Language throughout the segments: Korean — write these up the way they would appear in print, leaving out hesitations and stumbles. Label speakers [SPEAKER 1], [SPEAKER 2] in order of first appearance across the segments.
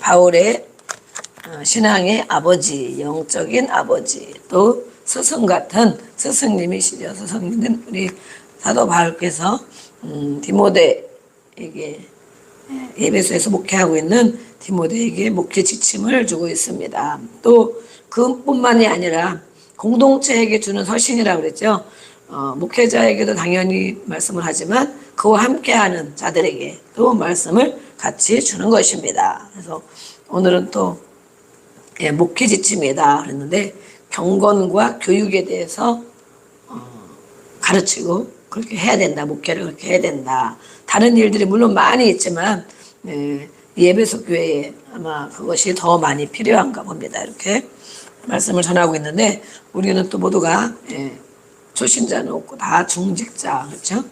[SPEAKER 1] 바울의 신앙의 아버지, 영적인 아버지, 또 스승 같은 스승님이시죠. 스승님은 우리 사도 바울께서 디모데에게 에베소에서 목회하고 있는 디모데에게 목회 지침을 주고 있습니다. 또 그뿐만이 아니라 공동체에게 주는 서신이라고 그랬죠. 목회자에게도 당연히 말씀을 하지만 그와 함께하는 자들에게 또 말씀을 같이 주는 것입니다. 그래서 오늘은 또 목회 지침이다 그랬는데 경건과 교육에 대해서 가르치고 그렇게 해야 된다. 목회를 그렇게 해야 된다. 다른 일들이 물론 많이 있지만 예배소 교회에 아마 그것이 더 많이 필요한가 봅니다. 이렇게 말씀을 전하고 있는데 우리는 또 모두가 초신자는 없고 다 중직자, 그렇죠?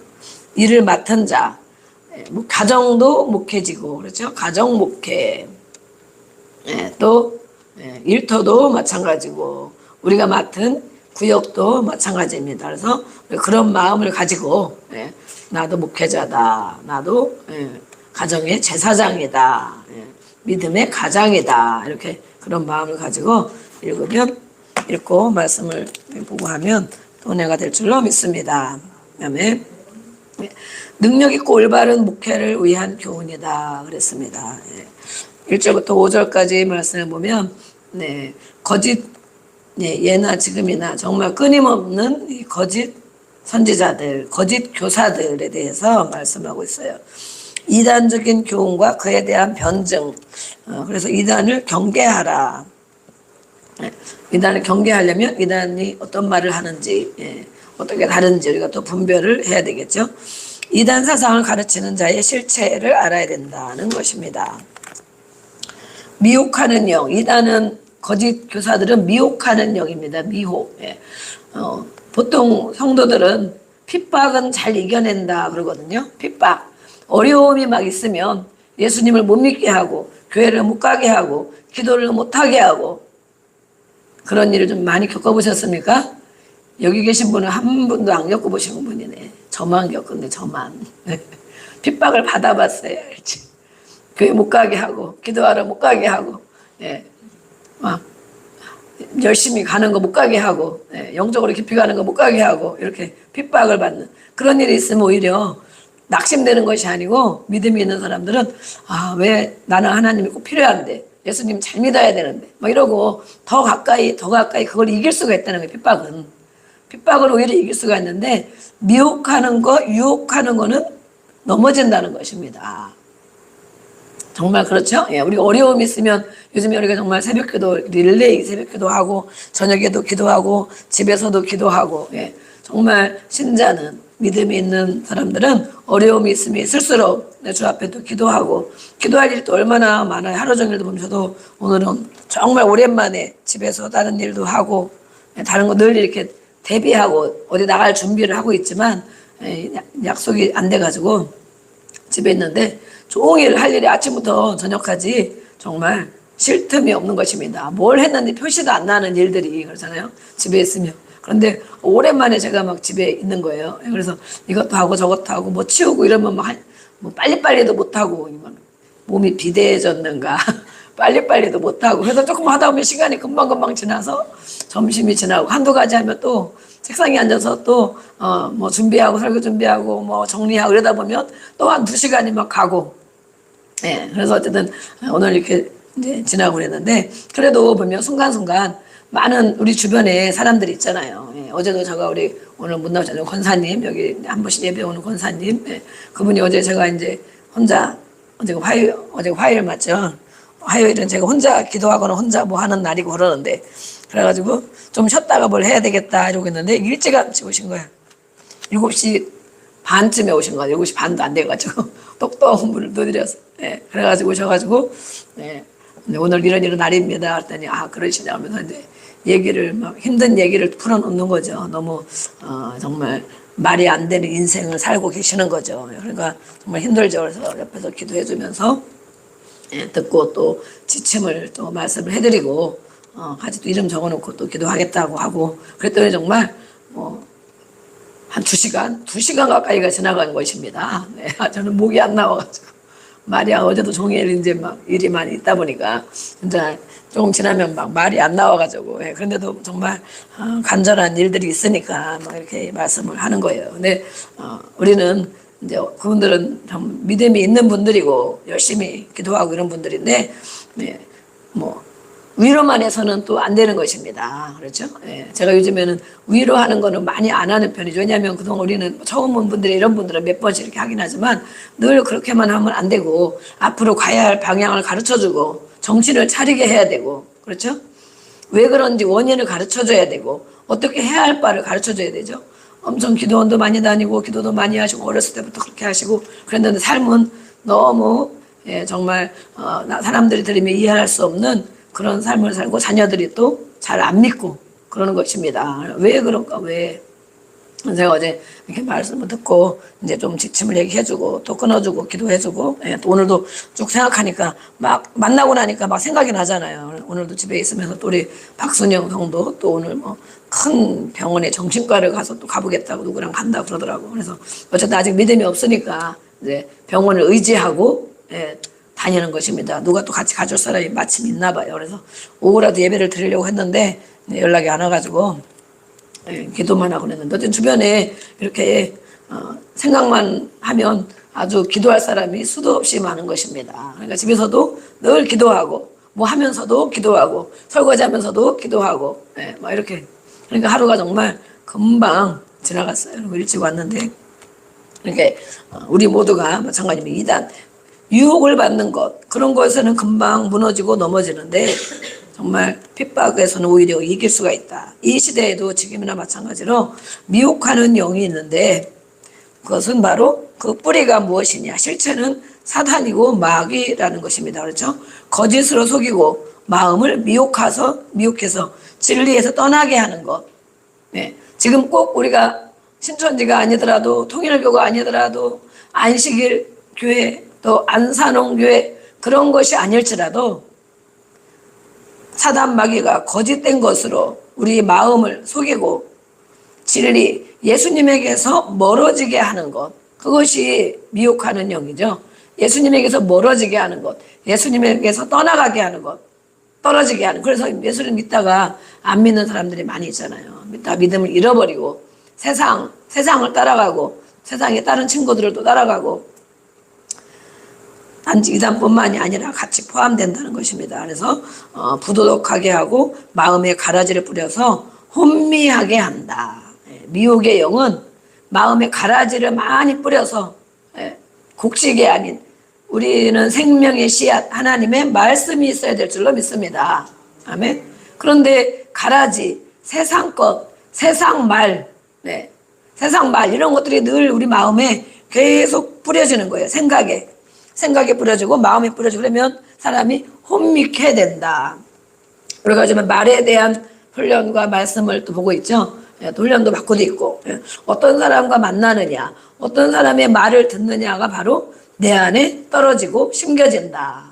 [SPEAKER 1] 일을 맡은 자, 가정도 목회지고, 그렇죠? 가정 목회, 또 일터도 마찬가지고 우리가 맡은 구역도 마찬가지입니다. 그래서 그런 마음을 가지고 나도 목회자다, 나도 가정의 제사장이다, 믿음의 가장이다, 이렇게 그런 마음을 가지고 읽고 말씀을 보고 하면 은혜가 될 줄로 믿습니다. 그다음에 능력 있고 올바른 목회를 위한 교훈이다 그랬습니다. 1절부터 5절까지 말씀을 보면 거짓 예나 지금이나 정말 끊임없는 이 거짓 선지자들, 거짓 교사들에 대해서 말씀하고 있어요. 이단적인 교훈과 그에 대한 변증. 그래서 이단을 경계하라. 이단을 경계하려면 이단이 어떤 말을 하는지, 어떻게 다른지 우리가 또 분별을 해야 되겠죠. 이단 사상을 가르치는 자의 실체를 알아야 된다는 것입니다. 미혹하는 영, 이단은 거짓 교사들은 미혹하는 영입니다. 미혹. 보통 성도들은 핍박은 잘 이겨낸다 그러거든요. 핍박. 어려움이 막 있으면 예수님을 못 믿게 하고 교회를 못 가게 하고 기도를 못 하게 하고 그런 일을 좀 많이 겪어보셨습니까? 여기 계신 분은 한 분도 안 겪어보신 분이네. 저만 겪었네, 저만. 핍박을 받아봤어요. 교회 못 가게 하고 기도하러 못 가게 하고 막 열심히 가는 거 못 가게 하고 영적으로 깊이 가는 거 못 가게 하고 이렇게 핍박을 받는 그런 일이 있으면 오히려 낙심되는 것이 아니고 믿음이 있는 사람들은 왜 나는 하나님이 꼭 필요한데 예수님 잘 믿어야 되는데 막 이러고 더 가까이 그걸 이길 수가 있다는 거예요. 핍박을 오히려 이길 수가 있는데 미혹하는 거 유혹하는 거는 넘어진다는 것입니다. 정말 그렇죠? 우리가 어려움이 있으면 요즘에 우리가 정말 새벽기도 릴레이 새벽기도 하고 저녁에도 기도하고 집에서도 기도하고 정말 신자는 믿음이 있는 사람들은 어려움이 있으면 있을수록 내 주 앞에도 기도하고 기도할 일도 얼마나 많아요. 하루 종일도 보면 저도 오늘은 정말 오랜만에 집에서 다른 일도 하고 다른 거 늘 이렇게 대비하고 어디 나갈 준비를 하고 있지만 약속이 안 돼가지고 집에 있는데 종일 할 일이 아침부터 저녁까지 정말 쉴 틈이 없는 것입니다. 뭘 했는지 표시도 안 나는 일들이 그렇잖아요. 집에 있으면. 그런데 오랜만에 제가 막 집에 있는 거예요. 그래서 이것도 하고 저것도 하고 뭐 치우고 이러면 뭐 빨리빨리도 못하고 몸이 비대해졌는가 빨리빨리도 못하고 그래서 조금 하다 보면 시간이 금방금방 지나서 점심이 지나고 한두 가지 하면 또 책상에 앉아서 또 뭐 준비하고 설교 준비하고 뭐 정리하고 그러다 보면 또 한 2시간이 막 가고 그래서 어쨌든 오늘 이렇게 이제 지나고 그랬는데 그래도 보면 순간순간 많은 우리 주변에 사람들이 있잖아요. 어제도 제가 우리 오늘 못 나오셨잖아요. 권사님 여기 한 번씩 예배 오는 권사님 그분이 어제 제가 이제 혼자 어제가 화요일 맞죠? 화요일은 제가 혼자 기도하거나 혼자 뭐 하는 날이고 그러는데 그래가지고 좀 쉬었다가 뭘 해야 되겠다 이러고 있는데 일찌감치 오신 거예요. 7시 반쯤에 오신 거예요. 7시 반도 안 돼가지고 똑똑한 분을 두드려서 그래가지고 오셔가지고 오늘 이런 날입니다 했더니 그러시냐 하면서 이제 얘기를 막 힘든 얘기를 풀어놓는 거죠. 너무 정말 말이 안 되는 인생을 살고 계시는 거죠. 그러니까 정말 힘들죠. 그래서 옆에서 기도해 주면서 듣고 또 지침을 또 말씀을 해드리고 같이 또 이름 적어놓고 또 기도하겠다고 하고 그랬더니 정말 한 2시간 가까이가 지나간 것입니다. 저는 목이 안 나와가지고 말이 어제도 종일 이제 막 일이 많이 있다 보니까 이제 조금 지나면 막 말이 안 나와가지고 예, 그런데도 정말 간절한 일들이 있으니까 막 이렇게 말씀을 하는 거예요. 근데 우리는 이제 그분들은 좀 믿음이 있는 분들이고 열심히 기도하고 이런 분들인데 네, 뭐 위로만 해서는 또 안 되는 것입니다. 그렇죠? 예, 제가 요즘에는 위로하는 거는 많이 안 하는 편이죠. 왜냐하면 그동안 우리는 처음 온 분들이 이런 분들은 몇 번씩 이렇게 하긴 하지만 늘 그렇게만 하면 안 되고 앞으로 가야 할 방향을 가르쳐주고 정신을 차리게 해야 되고 그렇죠? 왜 그런지 원인을 가르쳐줘야 되고 어떻게 해야 할 바를 가르쳐줘야 되죠. 엄청 기도원도 많이 다니고 기도도 많이 하시고 어렸을 때부터 그렇게 하시고 그랬는데 삶은 너무 예, 정말 사람들이 들으면 이해할 수 없는 그런 삶을 살고 자녀들이 또 잘 안 믿고 그러는 것입니다. 왜 그럴까? 왜? 제가 어제 이렇게 말씀을 듣고 이제 좀 지침을 얘기해주고 또 끊어주고 기도해주고 예, 또 오늘도 쭉 생각하니까 막 만나고 나니까 막 생각이 나잖아요. 오늘도 집에 있으면서 또 우리 박순영 형도 또 오늘 뭐 큰 병원에 정신과를 가서 또 가보겠다고 누구랑 간다 그러더라고. 그래서 어쨌든 아직 믿음이 없으니까 이제 병원을 의지하고 예, 다니는 것입니다. 누가 또 같이 가줄 사람이 마침 있나 봐요. 그래서 오후라도 예배를 드리려고 했는데 연락이 안 와가지고 예, 기도만 하고 그랬는데 어쨌든 주변에 이렇게 생각만 하면 아주 기도할 사람이 수도 없이 많은 것입니다. 그러니까 집에서도 늘 기도하고 뭐 하면서도 기도하고 설거지하면서도 기도하고 예, 막 이렇게 그러니까 하루가 정말 금방 지나갔어요. 그리고 일찍 왔는데 그러니까 우리 모두가 마찬가지입니다. 이단 유혹을 받는 것 그런 것에서는 금방 무너지고 넘어지는데 정말 핍박에서는 오히려 이길 수가 있다. 이 시대에도 지금이나 마찬가지로 미혹하는 영이 있는데 그것은 바로 그 뿌리가 무엇이냐. 실체는 사탄이고 마귀라는 것입니다. 그렇죠? 거짓으로 속이고 마음을 미혹해서 진리에서 떠나게 하는 것. 네. 지금 꼭 우리가 신천지가 아니더라도 통일교가 아니더라도 안식일 교회 또 안산홍 교회 그런 것이 아닐지라도 사단 마귀가 거짓된 것으로 우리 마음을 속이고 진리 예수님에게서 멀어지게 하는 것 그것이 미혹하는 영이죠. 예수님에게서 멀어지게 하는 것 예수님에게서 떠나가게 하는 것 떨어지게 하는 그래서 예수를 믿다가 안 믿는 사람들이 많이 있잖아요. 믿다 믿음을 잃어버리고 세상을 따라가고 세상에 다른 친구들을 또 따라가고 단지 이단뿐만이 아니라 같이 포함된다는 것입니다. 그래서 부도덕하게 하고 마음에 가라지를 뿌려서 혼미하게 한다. 미혹의 영은 마음에 가라지를 많이 뿌려서 곡식이 아닌 우리는 생명의 씨앗 하나님의 말씀이 있어야 될 줄로 믿습니다. 아멘. 그런데 가라지, 세상 것, 세상 말, 세상 말 이런 것들이 늘 우리 마음에 계속 뿌려지는 거예요. 생각에 뿌려지고 마음에 뿌려지고 그러면 사람이 혼미케 된다. 우리가 요즘에 말에 대한 훈련과 말씀을 또 보고 있죠. 훈련도 받고도 있고 어떤 사람과 만나느냐 어떤 사람의 말을 듣느냐가 바로 내 안에 떨어지고 심겨진다.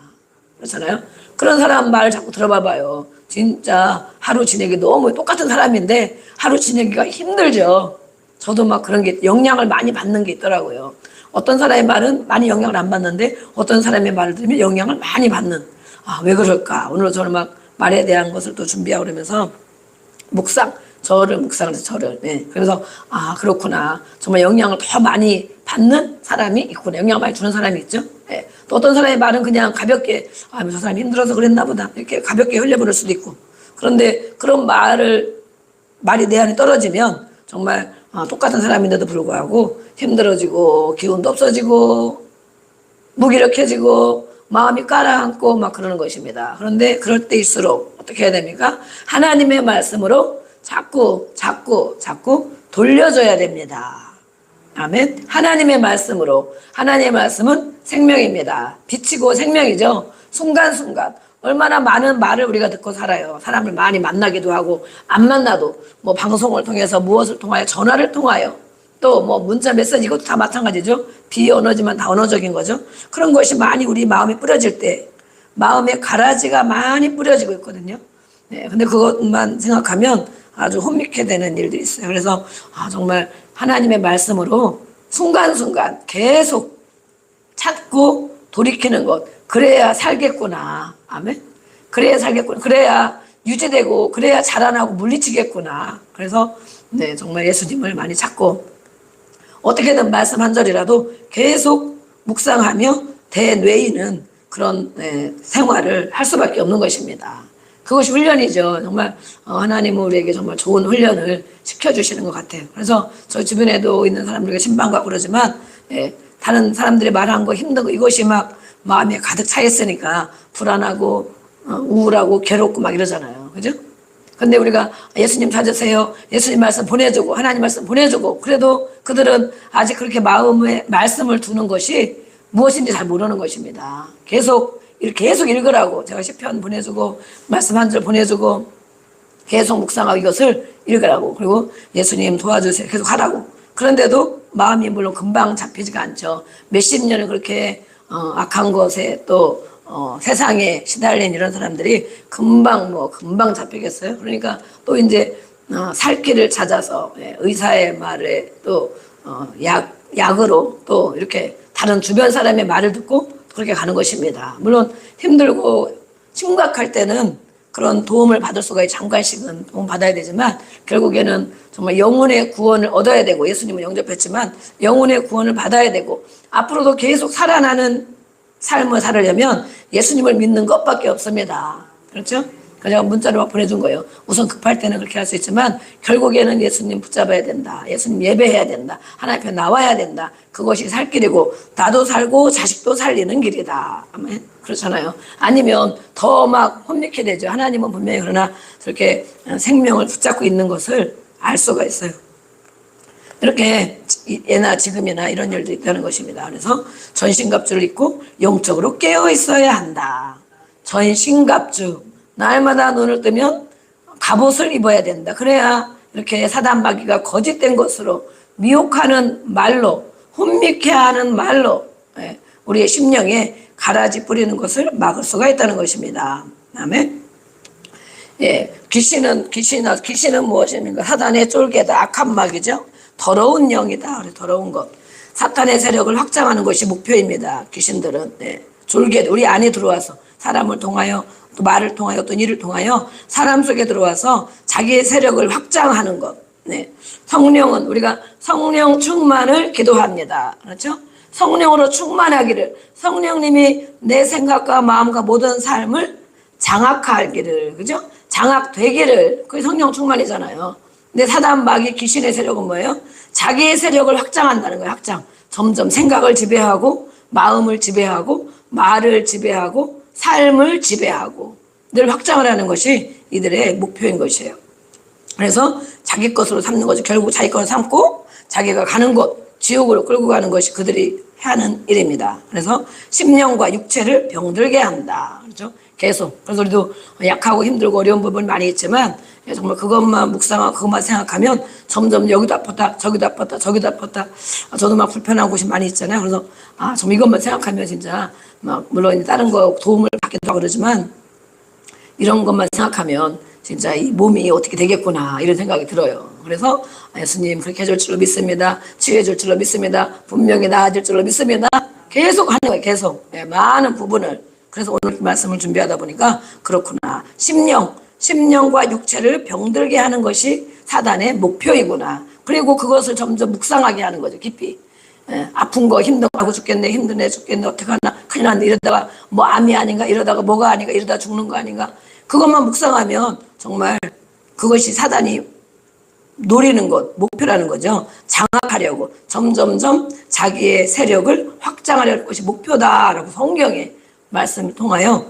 [SPEAKER 1] 그렇잖아요. 그런 사람 말 자꾸 들어봐봐요. 진짜 하루 지내기 너무 똑같은 사람인데 하루 지내기가 힘들죠. 저도 막 그런 게 영향을 많이 받는 게 있더라고요. 어떤 사람의 말은 많이 영향을 안 받는데 어떤 사람의 말을 들으면 영향을 많이 받는. 왜 그럴까? 오늘 저는 막 말에 대한 것을 또 준비하고 그러면서 절을 묵상해서 절을. 네. 그래서 그렇구나. 정말 영향을 더 많이 받는 사람이 있구나. 영향을 많이 주는 사람이 있죠. 네. 또 어떤 사람의 말은 그냥 가볍게 저 사람이 힘들어서 그랬나 보다. 이렇게 가볍게 흘려버릴 수도 있고. 그런데 그런 말이 내 안에 떨어지면 정말 똑같은 사람인데도 불구하고 힘들어지고 기운도 없어지고 무기력해지고 마음이 가라앉고 막 그러는 것입니다. 그런데 그럴 때일수록 어떻게 해야 됩니까? 하나님의 말씀으로 자꾸 돌려줘야 됩니다. 아멘. 하나님의 말씀으로. 하나님의 말씀은 생명입니다. 빛이고 생명이죠. 순간순간 얼마나 많은 말을 우리가 듣고 살아요. 사람을 많이 만나기도 하고 안 만나도 뭐 방송을 통해서 무엇을 통하여 전화를 통하여 또 뭐 문자 메시지 이것도 다 마찬가지죠. 비언어지만 다 언어적인 거죠. 그런 것이 많이 우리 마음에 뿌려질 때 마음에 가라지가 많이 뿌려지고 있거든요. 네, 근데 그것만 생각하면 아주 혼미케 되는 일들이 있어요. 그래서 정말 하나님의 말씀으로 순간순간 계속 찾고 돌이키는 것. 그래야 살겠구나. 아멘. 그래야 살겠구나. 그래야 유지되고 그래야 자라나고 물리치겠구나. 그래서 네, 정말 예수님을 많이 찾고 어떻게든 말씀 한 절이라도 계속 묵상하며 대뇌이는 그런 생활을 할 수밖에 없는 것입니다. 그것이 훈련이죠. 정말 하나님은 우리에게 정말 좋은 훈련을 시켜주시는 것 같아요. 그래서 저 주변에도 있는 사람들에게 신방가고 그러지만 다른 사람들이 말한 거 힘든 거 이것이 막 마음에 가득 차 있으니까 불안하고 우울하고 괴롭고 막 이러잖아요. 그죠? 근데 우리가 예수님 찾으세요. 예수님 말씀 보내주고 하나님 말씀 보내주고 그래도 그들은 아직 그렇게 마음에 말씀을 두는 것이 무엇인지 잘 모르는 것입니다. 계속 읽으라고 제가 시편 보내주고 말씀 한 절 보내주고 계속 묵상하고 이것을 읽으라고 그리고 예수님 도와주세요. 계속 하라고. 그런데도 마음이 물론 금방 잡히지가 않죠. 몇십 년을 그렇게 악한 것에 또 세상에 시달린 이런 사람들이 금방 잡히겠어요. 그러니까 또 이제 살 길을 찾아서 의사의 말에 또 약으로 또 이렇게 다른 주변 사람의 말을 듣고 그렇게 가는 것입니다. 물론 힘들고 심각할 때는 그런 도움을 받을 수가 있고 잠깐씩은 도움 받아야 되지만 결국에는 정말 영혼의 구원을 얻어야 되고 예수님은 영접했지만 영혼의 구원을 받아야 되고 앞으로도 계속 살아나는 삶을 살으려면 예수님을 믿는 것밖에 없습니다. 그렇죠? 그래서 제가 문자로 막 보내준 거예요. 우선 급할 때는 그렇게 할 수 있지만 결국에는 예수님 붙잡아야 된다. 예수님 예배해야 된다. 하나님 앞에 나와야 된다. 그것이 살 길이고 나도 살고 자식도 살리는 길이다. 아멘. 그렇잖아요. 아니면 더 막 혼미케 되죠. 하나님은 분명히 그러나 저렇게 생명을 붙잡고 있는 것을 알 수가 있어요. 이렇게 예나 지금이나 이런 일도 있다는 것입니다. 그래서 전신갑주를 입고 영적으로 깨어 있어야 한다. 전신갑주. 날마다 눈을 뜨면 갑옷을 입어야 된다. 그래야 이렇게 사단마귀가 거짓된 것으로 미혹하는 말로 혼미케 하는 말로 우리의 심령에 가라지 뿌리는 것을 막을 수가 있다는 것입니다. 아멘. 귀신은 무엇입니까? 사단의 쫄개다. 악한 마귀죠. 더러운 영이다. 더러운 것. 사탄의 세력을 확장하는 것이 목표입니다. 귀신들은 졸개 우리 안에 들어와서 사람을 통하여 또 말을 통하여 또 일을 통하여 사람 속에 들어와서 자기의 세력을 확장하는 것. 성령은 우리가 성령 충만을 기도합니다. 그렇죠? 성령으로 충만하기를 성령님이 내 생각과 마음과 모든 삶을 장악하기를 그죠? 장악되기를 그게 성령 충만이잖아요. 근데 사단 마귀 귀신의 세력은 뭐예요? 자기의 세력을 확장한다는 거예요. 확장. 점점 생각을 지배하고 마음을 지배하고 말을 지배하고 삶을 지배하고 늘 확장을 하는 것이 이들의 목표인 것이에요. 그래서 자기 것으로 삼는 거죠. 결국 자기 것으로 삼고 자기가 가는 곳, 지옥으로 끌고 가는 것이 그들이 하는 일입니다. 그래서 심령과 육체를 병들게 한다. 그렇죠? 계속. 그래서 우리도 약하고 힘들고 어려운 부분이 많이 있지만 정말 그것만 묵상하고 그것만 생각하면 점점 여기도 아팠다, 저기도 아팠다, 저기도 아팠다. 저도 막 불편한 곳이 많이 있잖아요. 그래서 정말 이것만 생각하면 진짜 막 물론 다른 거 도움을 받기도 하고 그러지만 이런 것만 생각하면 진짜 이 몸이 어떻게 되겠구나 이런 생각이 들어요. 그래서 예수님 그렇게 해줄 줄로 믿습니다. 치유해 줄 줄로 믿습니다. 분명히 나아질 줄로 믿습니다. 계속 하는 거예요. 계속. 많은 부분을. 그래서 오늘 말씀을 준비하다 보니까 그렇구나. 심령과 육체를 병들게 하는 것이 사단의 목표이구나. 그리고 그것을 점점 묵상하게 하는 거죠. 깊이. 아픈 거 힘든 거 하고 죽겠네 힘드네 죽겠네 어떡하나 큰일 났네 이러다가 뭐 암이 아닌가 이러다가 뭐가 아닌가 이러다 죽는 거 아닌가 그것만 묵상하면 정말 그것이 사단이 노리는 것 목표라는 거죠. 장악하려고 점점점 자기의 세력을 확장하려는 것이 목표다라고 성경의 말씀을 통하여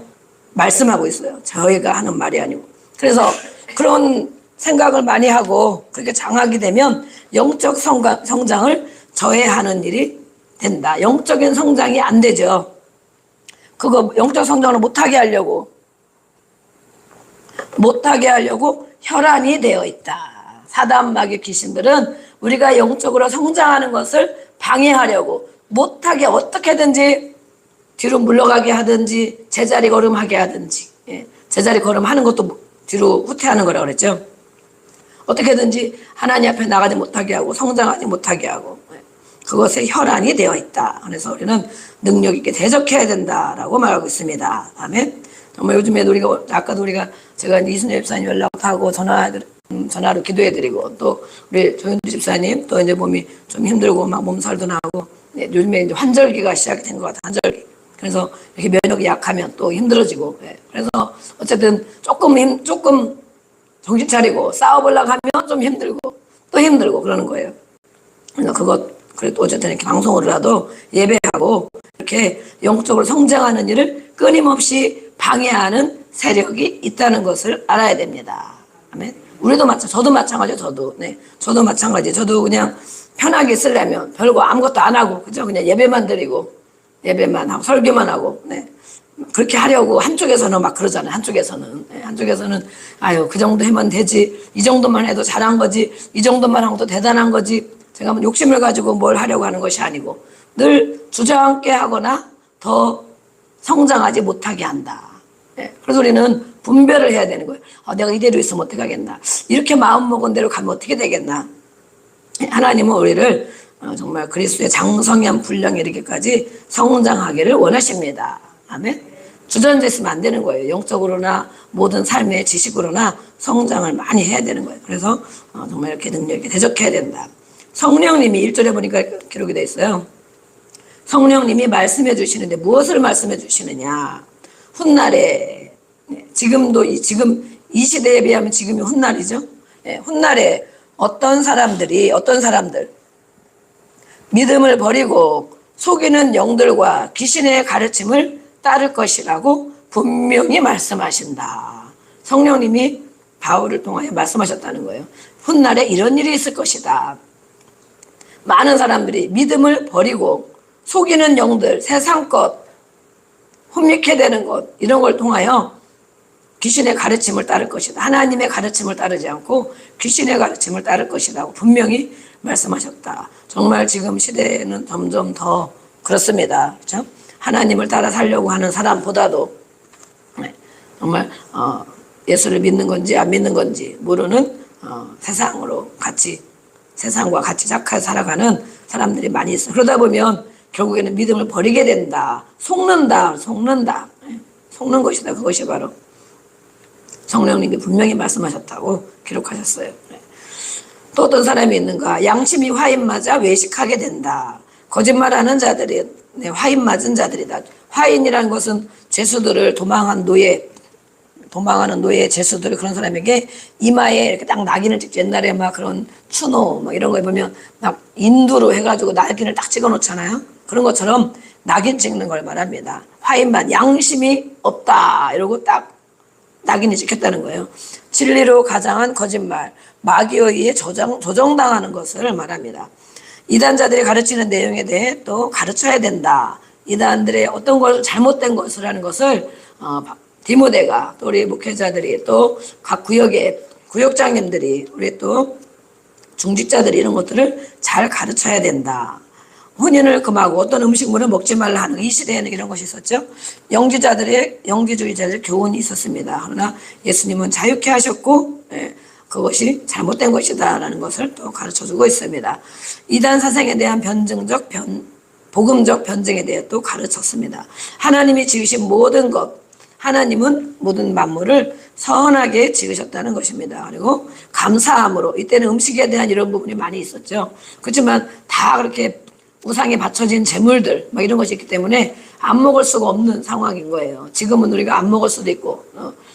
[SPEAKER 1] 말씀하고 있어요. 저희가 하는 말이 아니고. 그래서 그런 생각을 많이 하고 그렇게 장악이 되면 영적 성장을 저해하는 일이 된다. 영적인 성장이 안 되죠. 그거 영적 성장을 못하게 하려고 혈안이 되어 있다. 사단 마귀 귀신들은 우리가 영적으로 성장하는 것을 방해하려고 못하게 어떻게든지 뒤로 물러가게 하든지 제자리 걸음하게 하든지 제자리 걸음하는 것도 뒤로 후퇴하는 거라고 그랬죠. 어떻게든지 하나님 앞에 나가지 못하게 하고 성장하지 못하게 하고 그것에 혈안이 되어 있다. 그래서 우리는 능력 있게 대적해야 된다라고 말하고 있습니다. 아멘. 정말 요즘에 우리가 아까도 제가 이순재 집사님 연락하고 전화로 기도해드리고 또 우리 조현주 집사님 또 이제 몸이 좀 힘들고 막 몸살도 나고 요즘에 이제 환절기가 시작이 된 것 같아요. 환절기. 그래서 이렇게 면역이 약하면 또 힘들어지고 그래서 어쨌든 조금 정신 차리고 싸워보려고 하면 좀 힘들고 또 힘들고 그러는 거예요. 그래서 그래도 어쨌든 이렇게 방송으로라도 예배하고 이렇게 영적으로 성장하는 일을 끊임없이 방해하는 세력이 있다는 것을 알아야 됩니다. 아멘. 저도 마찬가지예요. 저도 마찬가지. 저도 그냥 편하게 쓰려면 별거 아무것도 안 하고 그죠? 그냥 예배만 드리고 예배만 하고 설교만 하고 그렇게 하려고 한쪽에서는 막 그러잖아요. 한쪽에서는 아유 그 정도 하면 되지. 이 정도만 해도 잘한 거지. 이 정도만 하고도 대단한 거지. 제가 뭐 욕심을 가지고 뭘 하려고 하는 것이 아니고 늘 주저앉게 하거나 더 성장하지 못하게 한다. 그래서 우리는 분별을 해야 되는 거예요. 내가 이대로 있으면 어떻게 하겠나. 이렇게 마음먹은 대로 가면 어떻게 되겠나. 하나님은 우리를 정말 그리스도의 장성한 분량에 이르기까지 성장하기를 원하십니다. 아멘. 주저앉아 있으면 안 되는 거예요. 영적으로나 모든 삶의 지식으로나 성장을 많이 해야 되는 거예요. 그래서 정말 이렇게 능력 있게 대적해야 된다. 성령님이 1절에 보니까 기록이 되어 있어요. 성령님이 말씀해 주시는데 무엇을 말씀해 주시느냐. 훗날에 지금 이 시대에 비하면 지금이 훗날이죠. 훗날에 어떤 사람들 믿음을 버리고 속이는 영들과 귀신의 가르침을 따를 것이라고 분명히 말씀하신다. 성령님이 바울을 통하여 말씀하셨다는 거예요. 훗날에 이런 일이 있을 것이다. 많은 사람들이 믿음을 버리고 속이는 영들, 세상 것, 혼미케 되는 것 이런 걸 통하여 귀신의 가르침을 따를 것이다. 하나님의 가르침을 따르지 않고 귀신의 가르침을 따를 것이라고 분명히 말씀하셨다. 정말 지금 시대에는 점점 더 그렇습니다. 그렇죠? 하나님을 따라 살려고 하는 사람보다도 정말 예수를 믿는 건지 안 믿는 건지 모르는 세상과 같이 착하게 살아가는 사람들이 많이 있어요. 그러다 보면 결국에는 믿음을 버리게 된다. 속는 것이다. 그것이 바로 성령님이 분명히 말씀하셨다고 기록하셨어요. 또 어떤 사람이 있는가? 양심이 화인 맞아 외식하게 된다. 거짓말하는 자들이 화인 맞은 자들이다. 화인이라는 것은 죄수들을 도망하는 노예 죄수들 그런 사람에게 이마에 이렇게 딱 낙인을 찍죠. 옛날에 막 그런 추노 막 이런 거에 보면 막 인두로 해가지고 낙인을 딱 찍어 놓잖아요. 그런 것처럼 낙인 찍는 걸 말합니다. 화인만 양심이 없다 이러고 딱 낙인이 찍혔다는 거예요. 진리로 가장한 거짓말, 마귀에 의해 조정당하는 것을 말합니다. 이단자들이 가르치는 내용에 대해 또 가르쳐야 된다. 이단들의 어떤 걸 잘못된 것을 하는 것을 디모데가 또 우리 목회자들이 또 각 구역의 구역장님들이 우리 또 중직자들이 이런 것들을 잘 가르쳐야 된다. 혼인을 금하고 어떤 음식물을 먹지 말라 하는 이 시대에는 이런 것이 있었죠. 영지주의자들의 교훈이 있었습니다. 그러나 예수님은 자유케 하셨고 그것이 잘못된 것이다라는 것을 또 가르쳐주고 있습니다. 이단 사상에 대한 복음적 변증에 대해 또 가르쳤습니다. 하나님이 지으신 모든 것, 하나님은 모든 만물을 선하게 지으셨다는 것입니다. 그리고 감사함으로 이때는 음식에 대한 이런 부분이 많이 있었죠. 그렇지만 다 그렇게 우상에 바쳐진 제물들 막 이런 것이 있기 때문에 안 먹을 수가 없는 상황인 거예요. 지금은 우리가 안 먹을 수도 있고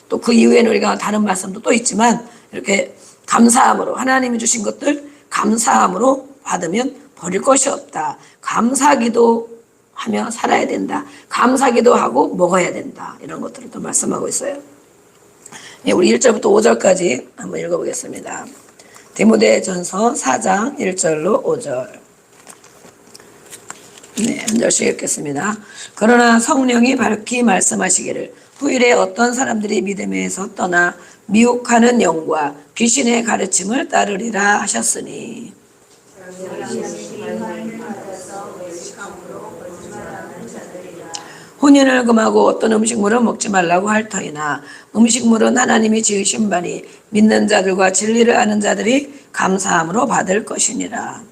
[SPEAKER 1] 또 그 이후에는 우리가 다른 말씀도 또 있지만 이렇게 감사함으로 하나님이 주신 것들 감사함으로 받으면 버릴 것이 없다. 감사기도 하며 살아야 된다. 감사기도 하고 먹어야 된다. 이런 것들을 또 말씀하고 있어요. 우리 1절부터 5절까지 한번 읽어보겠습니다. 디모데전서 4장 1절로 5절. 한 절씩 읽겠습니다. 그러나 성령이 밝히 말씀하시기를 후일에 어떤 사람들이 믿음에서 떠나 미혹하는 영과 귀신의 가르침을 따르리라 하셨으니 혼인을 금하고 어떤 음식물은 먹지 말라고 할 터이나 음식물은 하나님이 지으신 바니 믿는 자들과 진리를 아는 자들이 감사함으로 받을 것이니라.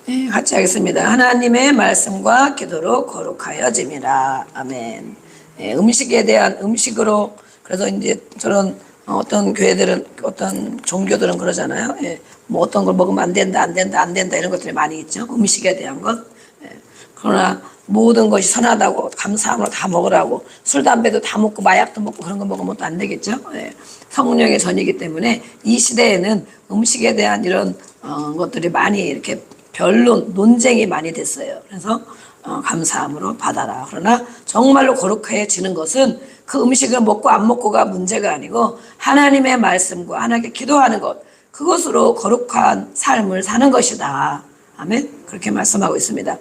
[SPEAKER 1] 네, 같이 하겠습니다. 하나님의 말씀과 기도로 거룩하여짐이라. 아멘. 예, 음식에 대한 음식으로, 그래서 이제 저런 어떤 교회들은, 어떤 종교들은 그러잖아요. 예, 뭐 어떤 걸 먹으면 안 된다, 안 된다, 안 된다 이런 것들이 많이 있죠. 음식에 대한 것. 예, 그러나 모든 것이 선하다고 감사함으로 다 먹으라고, 술, 담배도 다 먹고 마약도 먹고 그런 거 먹으면 또 안 되겠죠. 예, 성령의 전이기 때문에 이 시대에는 음식에 대한 이런 것들이 많이 이렇게 변론, 논쟁이 많이 됐어요. 그래서 감사함으로 받아라. 그러나 정말로 거룩해지는 것은 그 음식을 먹고 안 먹고가 문제가 아니고 하나님의 말씀과 하나님께 기도하는 것, 그것으로 거룩한 삶을 사는 것이다. 아멘. 그렇게 말씀하고 있습니다.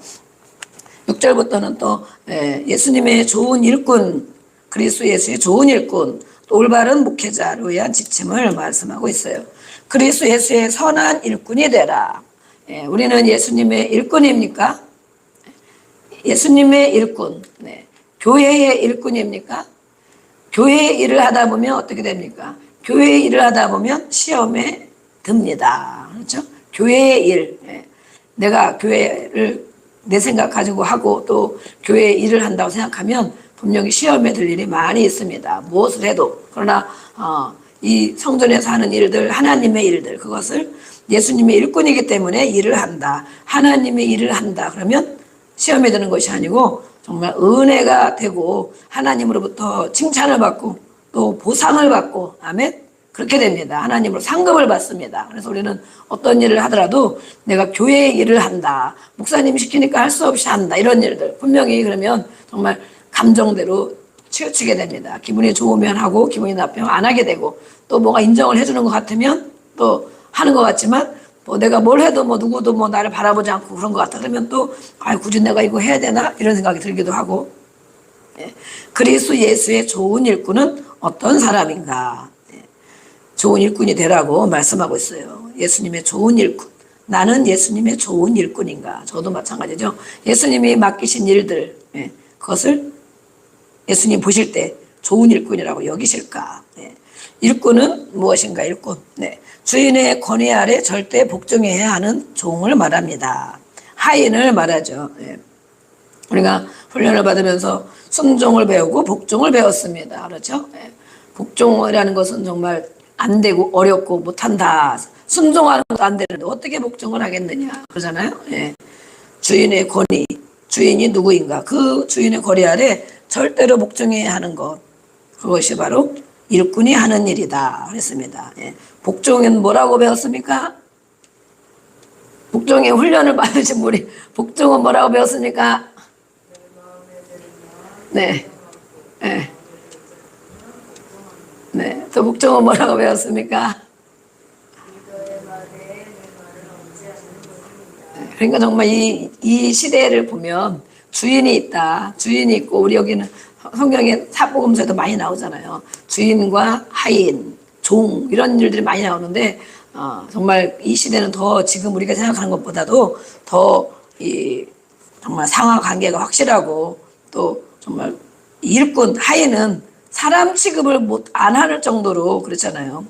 [SPEAKER 1] 6절부터는 또 예수님의 좋은 일꾼, 그리스도 예수의 좋은 일꾼, 또 올바른 목회자로 위한 지침을 말씀하고 있어요. 그리스도 예수의 선한 일꾼이 되라. 우리는 예수님의 일꾼입니까? 예수님의 일꾼, 교회의 일꾼입니까? 교회의 일을 하다 보면 어떻게 됩니까? 교회의 일을 하다 보면 시험에 듭니다. 그렇죠? 교회의 일, 내가 교회를 내 생각 가지고 하고 또 교회의 일을 한다고 생각하면 분명히 시험에 들 일이 많이 있습니다. 무엇을 해도. 그러나 이 성전에서 하는 일들, 하나님의 일들, 그것을 예수님의 일꾼이기 때문에 일을 한다. 하나님의 일을 한다. 그러면 시험에 드는 것이 아니고 정말 은혜가 되고 하나님으로부터 칭찬을 받고 또 보상을 받고, 아멘? 그렇게 됩니다. 하나님으로 상급을 받습니다. 그래서 우리는 어떤 일을 하더라도 내가 교회의 일을 한다. 목사님이 시키니까 할 수 없이 한다. 이런 일들. 분명히 그러면 정말 감정대로 치우치게 됩니다. 기분이 좋으면 하고 기분이 나쁘면 안 하게 되고, 또 뭐가 인정을 해주는 것 같으면 또 하는 것 같지만 뭐 내가 뭘 해도 뭐 누구도 뭐 나를 바라보지 않고 그런 것 같다 그러면 또 굳이 내가 이거 해야 되나 이런 생각이 들기도 하고. 그리스도 예수의 좋은 일꾼은 어떤 사람인가? 좋은 일꾼이 되라고 말씀하고 있어요. 예수님의 좋은 일꾼. 나는 예수님의 좋은 일꾼인가? 저도 마찬가지죠. 예수님이 맡기신 일들, 그것을 예수님 보실 때 좋은 일꾼이라고 여기실까? 일꾼은 무엇인가? 일꾼. 주인의 권위 아래 절대 복종해야 하는 종을 말합니다. 하인을 말하죠. 우리가 훈련을 받으면서 순종을 배우고 복종을 배웠습니다. 그렇죠? 복종이라는 것은 정말 안 되고 어렵고 못한다. 순종하는 것도 안 되는데 어떻게 복종을 하겠느냐. 그러잖아요. 주인의 권위, 주인이 누구인가. 그 주인의 권위 아래 절대로 복종해야 하는 것. 그것이 바로 일꾼이 하는 일이다. 그랬습니다. 복종은 뭐라고 배웠습니까? 복종의 훈련을 받으신 분이 복종은 뭐라고 배웠습니까? 네. 또 복종은 뭐라고 배웠습니까? 그러니까 정말 이 시대를 보면 주인이 있다. 주인이 있고, 우리 여기는 성경에 사복음서에도 많이 나오잖아요. 주인과 하인, 종 이런 일들이 많이 나오는데 정말 이 시대는 더 지금 우리가 생각하는 것보다도 더 정말 상하 관계가 확실하고, 또 정말 일꾼, 하인은 사람 취급을 안 하는 정도로 그렇잖아요.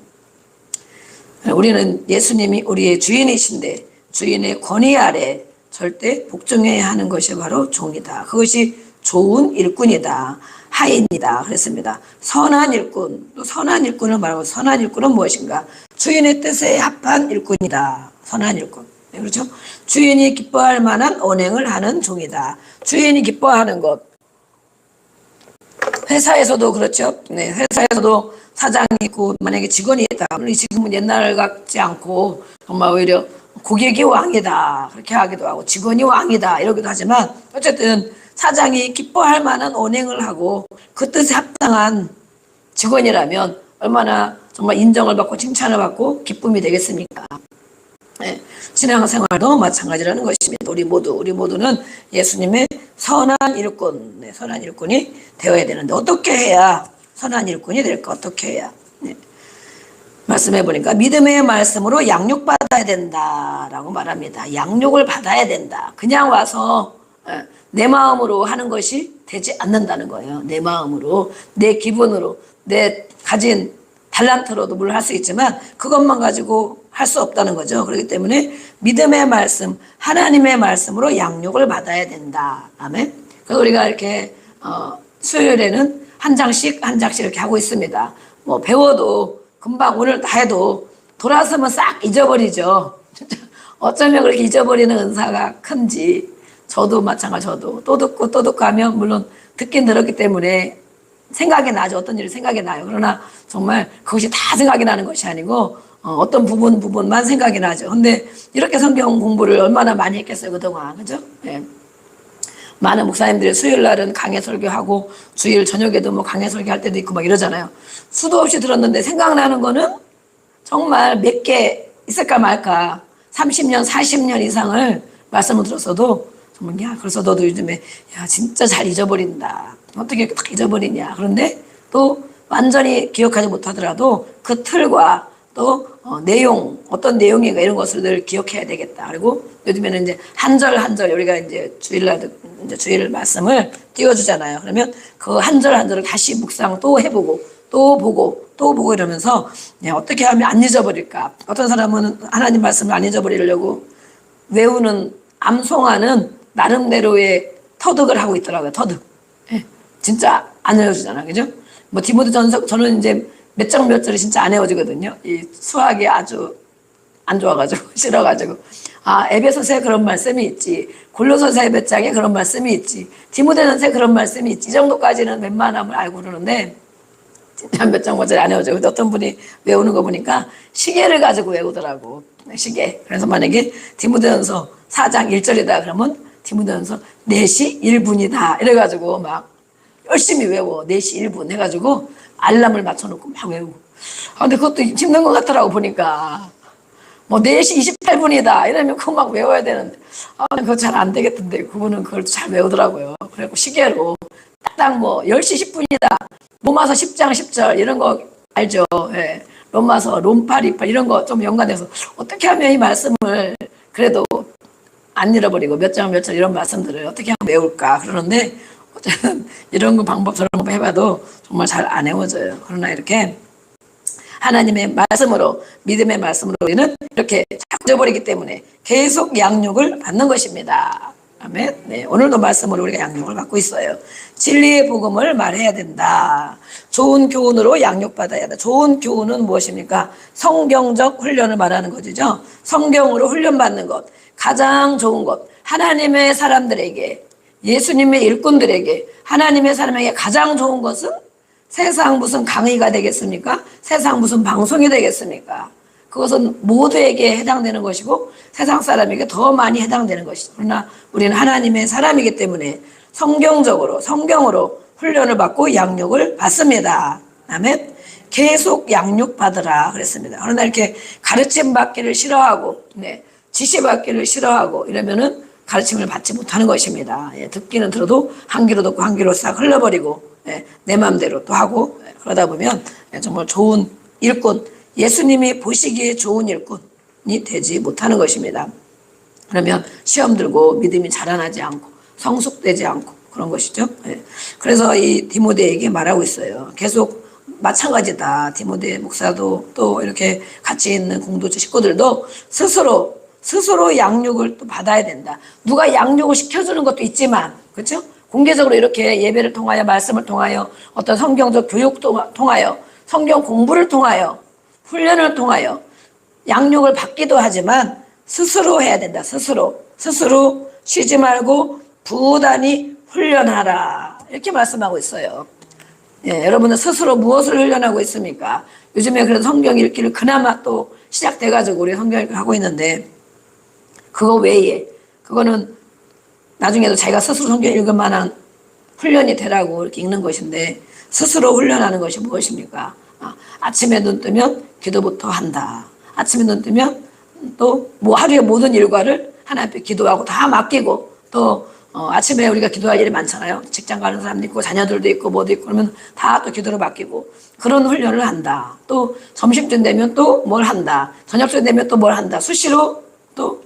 [SPEAKER 1] 우리는 예수님이 우리의 주인이신데 주인의 권위 아래 절대 복종해야 하는 것이 바로 종이다. 그것이 좋은 일꾼이다. 하인이다. 그랬습니다. 선한 일꾼, 또 선한 일꾼을 말하고, 선한 일꾼은 무엇인가? 주인의 뜻에 합한 일꾼이다. 선한 일꾼. 그렇죠? 주인이 기뻐할 만한 언행을 하는 종이다. 주인이 기뻐하는 것. 회사에서도 그렇죠. 회사에서도 사장이 있고 만약에 직원이 있다. 지금은 옛날 같지 않고 정말 오히려 고객이 왕이다. 그렇게 하기도 하고 직원이 왕이다. 이러기도 하지만 어쨌든 사장이 기뻐할 만한 언행을 하고 그 뜻에 합당한 직원이라면 얼마나 정말 인정을 받고 칭찬을 받고 기쁨이 되겠습니까? 신앙생활도 마찬가지라는 것입니다. 우리 모두는 예수님의 선한 일꾼, 선한 일꾼이 되어야 되는데 어떻게 해야 선한 일꾼이 될까? 어떻게 해야? 말씀해 보니까 믿음의 말씀으로 양육받아야 된다라고 말합니다. 양육을 받아야 된다. 그냥 와서 내 마음으로 하는 것이 되지 않는다는 거예요. 내 마음으로, 내 기분으로, 내 가진 달란트로도 물론 할 수 있지만 그것만 가지고 할 수 없다는 거죠. 그렇기 때문에 믿음의 말씀, 하나님의 말씀으로 양육을 받아야 된다. 아멘. 그래서 우리가 이렇게 수요일에는 한 장씩 이렇게 하고 있습니다. 뭐 배워도 금방 오늘 다 해도 돌아서면 싹 잊어버리죠. 어쩌면 그렇게 잊어버리는 은사가 큰지, 저도 마찬가지, 저도 또 듣고 하면 물론 듣긴 들었기 때문에 생각이 나죠. 어떤 일이 생각이 나요. 그러나 정말 그것이 다 생각이 나는 것이 아니고 어떤 부분만 생각이 나죠. 근데 이렇게 성경 공부를 얼마나 많이 했겠어요, 그동안. 그죠? 예. 많은 목사님들이 수요일 날은 강해 설교하고 주일 저녁에도 뭐 강해 설교할 때도 있고 막 이러잖아요. 수도 없이 들었는데 생각나는 거는 정말 몇 개 있을까 말까 30년, 40년 이상을 말씀을 들었어도 정말 야, 그래서 너도 요즘에 야, 진짜 잘 잊어버린다. 어떻게 이렇게 딱 잊어버리냐. 그런데 또 완전히 기억하지 못하더라도 그 틀과 또 내용, 어떤 내용인가 이런 것을 늘 기억해야 되겠다. 그리고 요즘에는 이제 한 절 한 절 우리가 이제 주일 말씀을 띄워주잖아요. 그러면 그 한 절 한 절을 다시 묵상 또 해보고 또 보고 이러면서 어떻게 하면 안 잊어버릴까. 어떤 사람은 하나님 말씀을 안 잊어버리려고 외우는 암송하는 나름대로의 터득을 하고 있더라고요. 터득. 예. 진짜 안 외워지잖아. 그죠? 뭐 디모데전서 저는 이제 몇 장 몇 절이 진짜 안 외워지거든요. 이 수학이 아주 안 좋아가지고 싫어가지고 에베소서에 그런 말씀이 있지, 골로새서 몇 장에 그런 말씀이 있지, 디모데전서에 그런 말씀이 있지, 이 정도까지는 웬만하면 알고 그러는데 진짜 몇 장 몇 절이 안 외워져요. 근데 어떤 분이 외우는 거 보니까 시계를 가지고 외우더라고. 시계. 그래서 만약에 디모데전서 4장 1절이다 그러면 디모데전서 4시 1분이다 이래가지고 막 열심히 외워. 4시 1분 해가지고 알람을 맞춰놓고 막 외우고. 근데 그것도 힘든 것 같더라고 보니까. 뭐 4시 28분이다 이러면 그거 막 외워야 되는데 그거 잘 안 되겠던데 그분은 그걸 잘 외우더라고요. 그래갖고 시계로 딱 뭐 10시 10분이다. 로마서 10장 10절 이런 거 알죠? 예. 로마서 롬팔 이팔 이런 거 좀 연관해서 어떻게 하면 이 말씀을 그래도 안 잃어버리고 몇 장 몇 절 이런 말씀들을 어떻게 하면 외울까 그러는데 어쨌든 이런 거 방법 저런 거 해봐도 정말 잘 안 외워져요. 그러나 이렇게 하나님의 말씀으로 믿음의 말씀으로 우리는 이렇게 자꾸 잊어버리기 때문에 계속 양육을 받는 것입니다. 아멘. 네, 오늘도 말씀으로 우리가 양육을 받고 있어요. 진리의 복음을 말해야 된다. 좋은 교훈으로 양육받아야 한다. 좋은 교훈은 무엇입니까? 성경적 훈련을 말하는 것이죠. 성경으로 훈련받는 것. 가장 좋은 것. 하나님의 사람들에게, 예수님의 일꾼들에게, 하나님의 사람에게 가장 좋은 것은 세상 무슨 강의가 되겠습니까? 세상 무슨 방송이 되겠습니까? 그것은 모두에게 해당되는 것이고 세상 사람에게 더 많이 해당되는 것이죠. 그러나 우리는 하나님의 사람이기 때문에 성경으로 훈련을 받고 양육을 받습니다. 아멘. 계속 양육받으라 그랬습니다. 그러나 이렇게 가르침 받기를 싫어하고 지시 받기를 싫어하고 이러면은 가르침을 받지 못하는 것입니다. 듣기는 들어도 한 귀로 듣고 한 귀로 싹 흘러버리고 내 마음대로 또 하고 그러다 보면 정말 좋은 일꾼, 예수님이 보시기에 좋은 일꾼이 되지 못하는 것입니다. 그러면 시험 들고 믿음이 자라나지 않고 성숙되지 않고 그런 것이죠. 그래서 이 디모데에게 말하고 있어요. 계속 마찬가지다. 디모데 목사도 또 이렇게 같이 있는 공동체 식구들도 스스로 양육을 또 받아야 된다. 누가 양육을 시켜주는 것도 있지만, 그렇죠? 공개적으로 이렇게 예배를 통하여 말씀을 통하여 어떤 성경적 교육도 통하여 성경 공부를 통하여 훈련을 통하여 양육을 받기도 하지만 스스로 해야 된다. 스스로 쉬지 말고 부단히 훈련하라 이렇게 말씀하고 있어요. 여러분은 스스로 무엇을 훈련하고 있습니까? 요즘에 그래도 성경 읽기를 그나마 또 시작돼가지고 우리 성경 읽기를 하고 있는데 그거 외에 그거는 나중에도 자기가 스스로 성경 읽을 만한 훈련이 되라고 이렇게 읽는 것인데 스스로 훈련하는 것이 무엇입니까? 아침에 눈 뜨면 기도부터 한다. 아침에 눈 뜨면 또 뭐 하루의 모든 일과를 하나님 앞에 기도하고 다 맡기고 또 아침에 우리가 기도할 일이 많잖아요. 직장 가는 사람도 있고 자녀들도 있고 뭐도 있고 그러면 다 또 기도를 맡기고 그런 훈련을 한다. 또 점심쯤 되면 또 뭘 한다. 저녁쯤 되면 또 뭘 한다. 수시로 또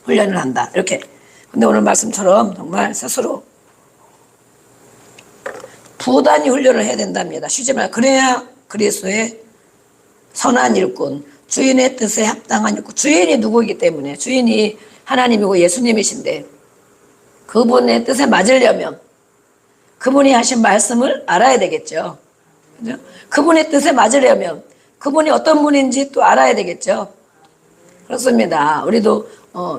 [SPEAKER 1] 훈련을 한다. 이렇게. 근데 오늘 말씀처럼 정말 스스로 부단히 훈련을 해야 된답니다. 쉬지 말고. 그래야 그리스도의 선한 일꾼, 주인의 뜻에 합당한 일꾼. 주인이 누구이기 때문에, 주인이 하나님이고 예수님이신데 그분의 뜻에 맞으려면 그분이 하신 말씀을 알아야 되겠죠. 그죠? 그분의 뜻에 맞으려면 그분이 어떤 분인지 또 알아야 되겠죠. 그렇습니다. 우리도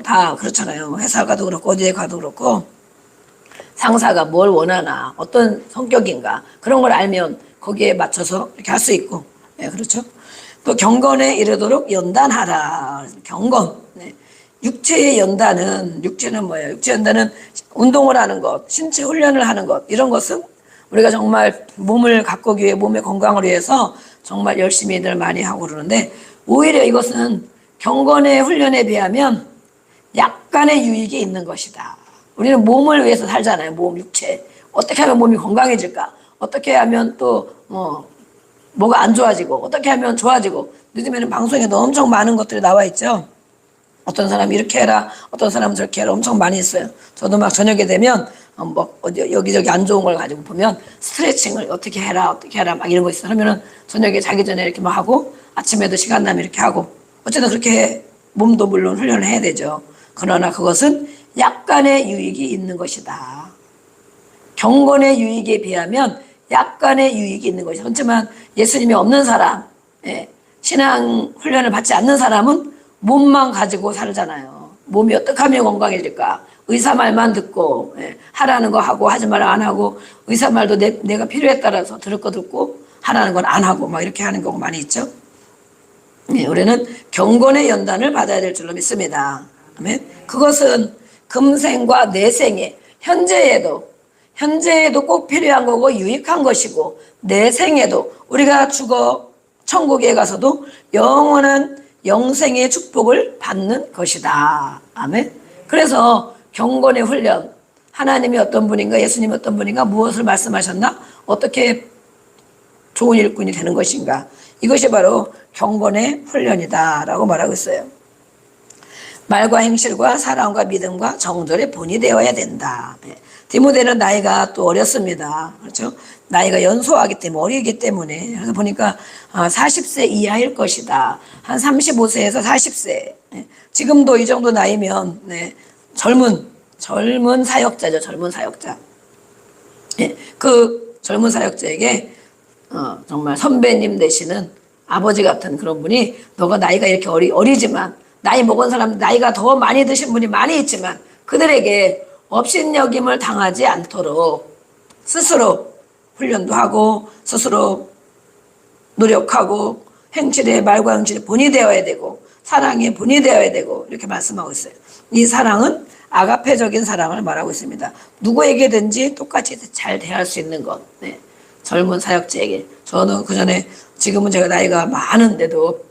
[SPEAKER 1] 다 그렇잖아요. 회사 가도 그렇고 어디에 가도 그렇고 상사가 뭘 원하나 어떤 성격인가 그런 걸 알면 거기에 맞춰서 이렇게 할 수 있고, 네, 그렇죠. 또 경건에 이르도록 연단하라. 경건. 네. 육체의 연단은, 육체는 뭐예요? 육체 연단은 운동을 하는 것, 신체 훈련을 하는 것, 이런 것은 우리가 정말 몸을 가꾸기 위해, 몸의 건강을 위해서 정말 열심히들 많이 하고 그러는데, 오히려 이것은 경건의 훈련에 비하면 약간의 유익이 있는 것이다. 우리는 몸을 위해서 살잖아요. 몸, 육체. 어떻게 하면 몸이 건강해질까? 어떻게 하면 또 뭐가 안 좋아지고, 어떻게 하면 좋아지고. 요즘에는 방송에도 엄청 많은 것들이 나와 있죠. 어떤 사람이 이렇게 해라, 어떤 사람은 저렇게 해라, 엄청 많이 있어요. 저도 막 저녁에 되면 뭐 어디 여기저기 안 좋은 걸 가지고 보면 스트레칭을 어떻게 해라 막 이런 거 있어. 그러면은 저녁에 자기 전에 이렇게 막 하고 아침에도 시간 나면 이렇게 하고, 어쨌든 그렇게 몸도 물론 훈련을 해야 되죠. 그러나 그것은 약간의 유익이 있는 것이다. 경건의 유익에 비하면 약간의 유익이 있는 것이다. 그렇지만 예수님이 없는 사람, 신앙 훈련을 받지 않는 사람은 몸만 가지고 살잖아요. 몸이 어떻게 하면 건강해질까? 의사 말만 듣고, 하라는 거 하고 하지 말라 안 하고, 의사 말도 내가 필요에 따라서 들을 거 듣고 하라는 건 안 하고 막 이렇게 하는 경우 많이 있죠. 우리는 경건의 연단을 받아야 될 줄로 믿습니다. 아멘. 그것은 금생과 내생에, 현재에도 꼭 필요한 거고 유익한 것이고, 내생에도 우리가 죽어 천국에 가서도 영원한 영생의 축복을 받는 것이다. 아멘. 그래서 경건의 훈련, 하나님이 어떤 분인가, 예수님이 어떤 분인가, 무엇을 말씀하셨나, 어떻게 좋은 일꾼이 되는 것인가, 이것이 바로 경건의 훈련이다 라고 말하고 있어요. 말과 행실과 사랑과 믿음과 정절의 본이 되어야 된다. 디모데는 나이가 또 어렸습니다. 그렇죠? 나이가 연소하기 때문에, 어리기 때문에. 그래서 보니까 40세 이하일 것이다. 한 35세에서 40세. 지금도 이 정도 나이면 젊은 사역자죠. 젊은 사역자. 그 젊은 사역자에게 정말 선배님 되시는 아버지 같은 그런 분이, 너가 나이가 이렇게 어리지만, 나이 먹은 사람, 나이가 더 많이 드신 분이 많이 있지만 그들에게 업신여김을 당하지 않도록 스스로 훈련도 하고 스스로 노력하고 행실의 말과 행실의 본이 되어야 되고 사랑의 본이 되어야 되고, 이렇게 말씀하고 있어요. 이 사랑은 아가페적인 사랑을 말하고 있습니다. 누구에게든지 똑같이 잘 대할 수 있는 것. 젊은 사역자에게. 저는 그전에, 지금은 제가 나이가 많은데도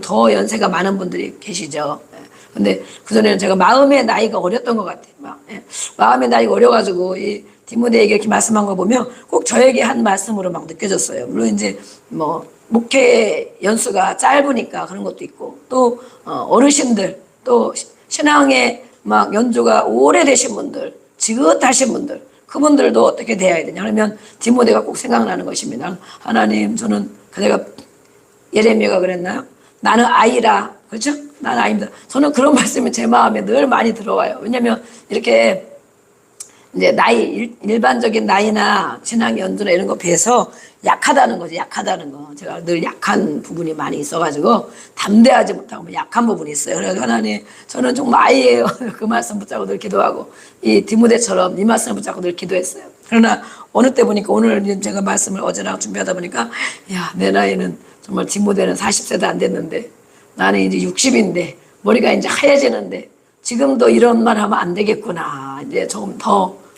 [SPEAKER 1] 더 연세가 많은 분들이 계시죠. 근데 그전에는 제가 마음의 나이가 어렸던 것 같아요. 마음의 나이가 어려가지고 이 디모데에게 이렇게 말씀한 거 보면 꼭 저에게 한 말씀으로 막 느껴졌어요. 물론 이제 뭐 목회 연수가 짧으니까 그런 것도 있고, 또 어르신들, 또 신앙에 막 연주가 오래되신 분들, 지긋하신 분들, 그분들도 어떻게 대해야 되냐 그러면 디모데가 꼭 생각나는 것입니다. 하나님, 저는 내가 예레미야가 그랬나요? 나는 아이라. 그렇죠? 나는 아이입니다. 저는 그런 말씀이 제 마음에 늘 많이 들어와요. 왜냐면 이렇게 이제 일반적인 나이나 신앙 연주나 이런 거 비해서 약하다는 거지, 약하다는 거. 제가 늘 약한 부분이 많이 있어가지고 담대하지 못하고 약한 부분이 있어요. 그래서 하나님, 저는 정말 아이예요. 그 말씀 붙잡고 늘 기도하고, 이 디모데처럼 이 말씀을 붙잡고 늘 기도했어요. 그러나 어느 때 보니까, 오늘 제가 말씀을 어제랑 준비하다 보니까, 야, 내 나이는 정말 디모데는 40세도 안 됐는데 나는 이제 60인데 머리가 이제 하얘지는데 지금도 이런 말 하면 안 되겠구나. 이제 좀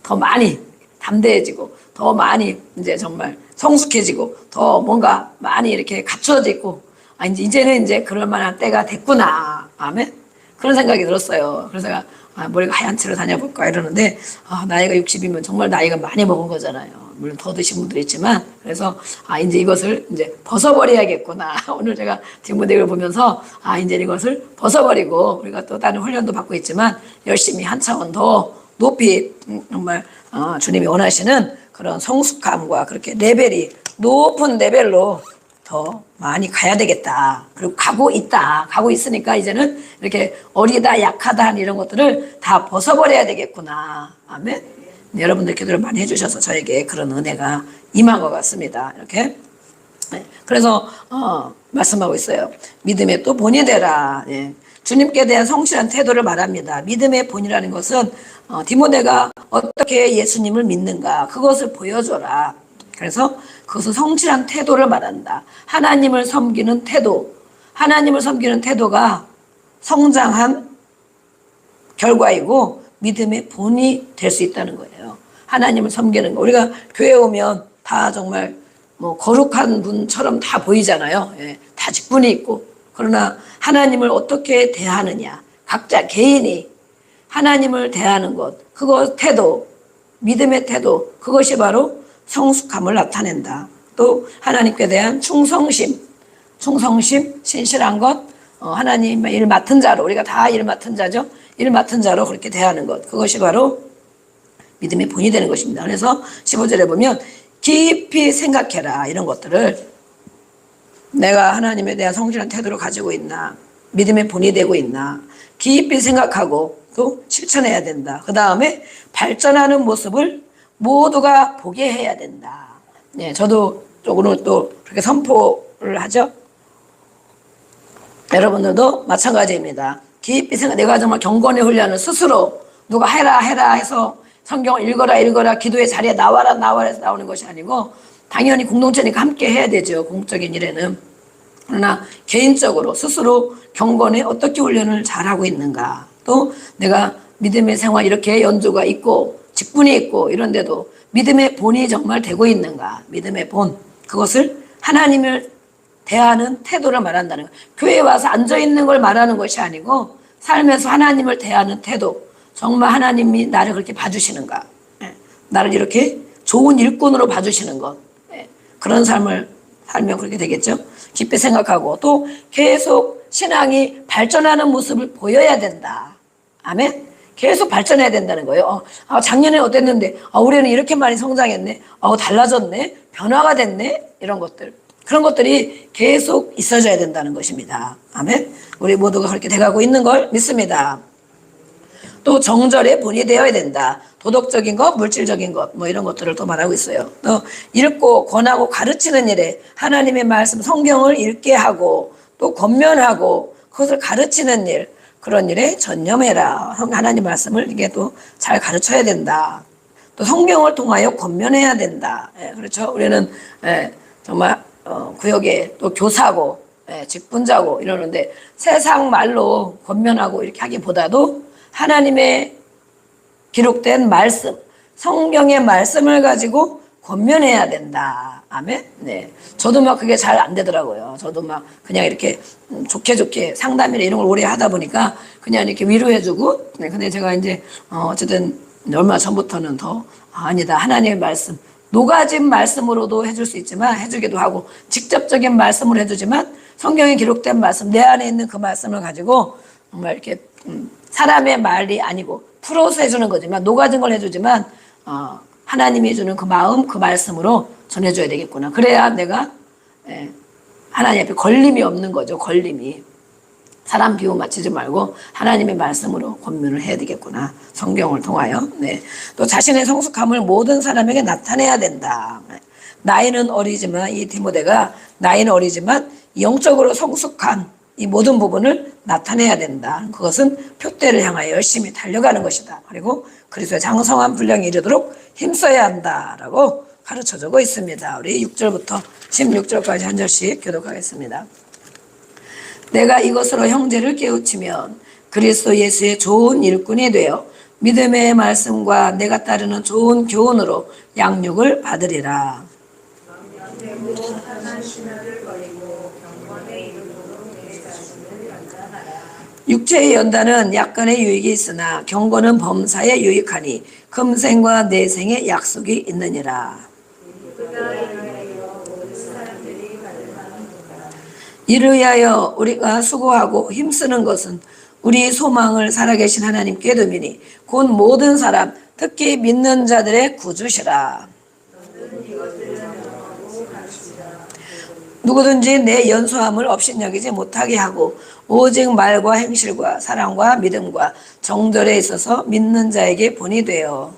[SPEAKER 1] 더 많이 담대해지고, 더 많이 이제 정말 성숙해지고, 더 뭔가 많이 이렇게 갖춰지고, 이제는 이제 그럴 만한 때가 됐구나. 아멘. 그런 생각이 들었어요. 그래서 제가 머리가 하얀 채로 다녀볼까 이러는데, 나이가 60이면 정말 나이가 많이 먹은 거잖아요. 물론 더 드신 분도 있지만, 그래서 이제 이것을 이제 벗어버려야겠구나. 오늘 제가 디모데를 보면서 이제 이것을 벗어버리고, 우리가 또 다른 훈련도 받고 있지만 열심히 한 차원 더 높이 정말 주님이 원하시는 그런 성숙함과 그렇게 높은 레벨로 더 많이 가야 되겠다. 그리고 가고 있다. 가고 있으니까 이제는 이렇게 어리다, 약하다 이런 것들을 다 벗어버려야 되겠구나. 아멘. 네, 여러분들 기도를 많이 해주셔서 저에게 그런 은혜가 임한 것 같습니다. 이렇게. 네, 그래서 말씀하고 있어요. 믿음의 또 본이 되라. 예. 주님께 대한 성실한 태도를 말합니다. 믿음의 본이라는 것은 디모데가 어떻게 예수님을 믿는가 그것을 보여줘라. 그래서 그것은 성실한 태도를 말한다. 하나님을 섬기는 태도. 하나님을 섬기는 태도가 성장한 결과이고 믿음의 본이 될 수 있다는 거예요. 하나님을 섬기는 거. 우리가 교회 오면 다 정말 뭐 거룩한 분처럼 다 보이잖아요. 예, 다 직분이 있고. 그러나 하나님을 어떻게 대하느냐. 각자 개인이 하나님을 대하는 것. 그것 태도, 믿음의 태도. 그것이 바로 성숙함을 나타낸다. 또 하나님께 대한 충성심, 신실한 것, 하나님의 일 맡은 자로, 우리가 다 일 맡은 자죠. 일 맡은 자로 그렇게 대하는 것. 그것이 바로 믿음의 본이 되는 것입니다. 그래서 15절에 보면 깊이 생각해라. 이런 것들을 내가 하나님에 대한 성실한 태도를 가지고 있나, 믿음의 본이 되고 있나, 깊이 생각하고 또 실천해야 된다. 그 다음에 발전하는 모습을 모두가 보게 해야 된다. 네, 저도 오늘 또 그렇게 선포를 하죠. 여러분들도 마찬가지입니다. 깊이 생각, 내가 정말 경건의 훈련을 스스로 누가 해라 해서 성경을 읽어라 기도의 자리에 나와라 해서 나오는 것이 아니고 당연히 공동체니까 함께 해야 되죠. 공적인 일에는. 그러나 개인적으로 스스로 경건에 어떻게 훈련을 잘하고 있는가. 또 내가 믿음의 생활 이렇게 연주가 있고 직분이 있고 이런데도 믿음의 본이 정말 되고 있는가. 믿음의 본. 그것을 하나님을 대하는 태도를 말한다는 거예요. 교회에 와서 앉아있는 걸 말하는 것이 아니고 삶에서 하나님을 대하는 태도. 정말 하나님이 나를 그렇게 봐주시는가. 나를 이렇게 좋은 일꾼으로 봐주시는 것. 그런 삶을 살면 그렇게 되겠죠. 깊이 생각하고 또 계속 신앙이 발전하는 모습을 보여야 된다. 아멘. 계속 발전해야 된다는 거예요. 작년에 어땠는데 올해는 이렇게 많이 성장했네. 달라졌네. 변화가 됐네. 이런 것들. 그런 것들이 계속 있어져야 된다는 것입니다. 아멘. 우리 모두가 그렇게 돼가고 있는 걸 믿습니다. 또 정절의 본이 되어야 된다. 도덕적인 것, 물질적인 것, 뭐 이런 것들을 또 말하고 있어요. 또 읽고 권하고 가르치는 일에 하나님의 말씀, 성경을 읽게 하고 또 권면하고 그것을 가르치는 일, 그런 일에 전념해라. 하나님 말씀을 이게 또 잘 가르쳐야 된다. 또 성경을 통하여 권면해야 된다. 그렇죠. 우리는 정말 구역에 또 교사고 직분자고 이러는데 세상 말로 권면하고 이렇게 하기보다도 하나님의 기록된 말씀, 성경의 말씀을 가지고 권면해야 된다. 아멘. 네. 저도 막 그게 잘 안 되더라고요. 저도 막 그냥 이렇게 좋게 상담이나 이런 걸 오래 하다 보니까 그냥 이렇게 위로해주고. 네. 근데 제가 이제 어쨌든 얼마 전부터는 더 아니다. 하나님의 말씀, 녹아진 말씀으로도 해줄 수 있지만 해주기도 하고 직접적인 말씀을 해주지만 성경에 기록된 말씀, 내 안에 있는 그 말씀을 가지고 정말 이렇게 사람의 말이 아니고 풀어서 해주는 거지만 녹아진 걸 해주지만 하나님이 해주는 그 마음, 그 말씀으로 전해줘야 되겠구나. 그래야 내가 하나님 앞에 걸림이 없는 거죠. 걸림이. 사람 비유 맞추지 말고 하나님의 말씀으로 권면을 해야 되겠구나. 성경을 통하여. 네. 또 자신의 성숙함을 모든 사람에게 나타내야 된다. 나이는 어리지만 이 디모데가 나이는 어리지만 영적으로 성숙한 이 모든 부분을 나타내야 된다. 그것은 표대를 향하여 열심히 달려가는 것이다. 그리고 그리스도의 장성한 분량에 이르도록 힘써야 한다라고 가르쳐주고 있습니다. 우리 6절부터 16절까지 한 절씩 교독하겠습니다. 내가 이것으로 형제를 깨우치면 그리스도 예수의 좋은 일꾼이 되어 믿음의 말씀과 내가 따르는 좋은 교훈으로 양육을 받으리라. 육체의 연단은 약간의 유익이 있으나 경건은 범사에 유익하니 금생과 내생의 약속이 있느니라. 이를 위하여 우리가 수고하고 힘쓰는 것은 우리 소망을 살아계신 하나님께 둠이니 곧 모든 사람 특히 믿는 자들의 구주시라. 누구든지 내 연소함을 업신여기지 못하게 하고 오직 말과 행실과 사랑과 믿음과 정절에 있어서 믿는 자에게 본이 되어